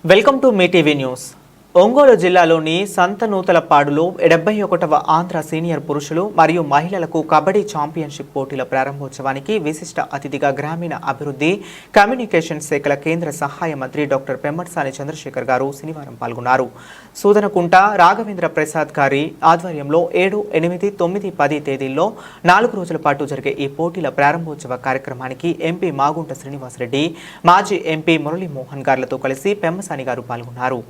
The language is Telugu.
Welcome to me TV news. Ongole జిల్లాలోని సంతనూతలపాడులో 71వ ఆంధ్ర సీనియర్ పురుషులు మరియు మహిళలకు కబడ్డీ ఛాంపియన్షిప్ పోటీల ప్రారంభోత్సవానికి విశిష్ట అతిథిగా గ్రామీణ అభివృద్ధి కమ్యూనికేషన్ శాఖల కేంద్ర సహాయ మంత్రి డాక్టర్ పెమ్మసాని చంద్రశేఖర్ గారు శనివారం పాల్గొన్నారు. సూదనకుంట రాఘవేంద్ర ప్రసాద్ గారి ఆధ్వర్యంలో 7, 8, 9, 10 తేదీల్లో 4 రోజుల పాటు జరిగే ఈ పోటీల ప్రారంభోత్సవ కార్యక్రమానికి ఎంపీ మాగుంట శ్రీనివాసరెడ్డి, మాజీ ఎంపీ మురళీమోహన్ గారులతో కలిసి పెమ్మసాని గారు పాల్గొన్నారు.